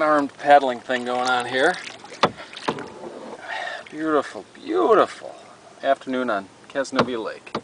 one-armed paddling thing going on here. Beautiful, beautiful afternoon on Cazenovia Lake.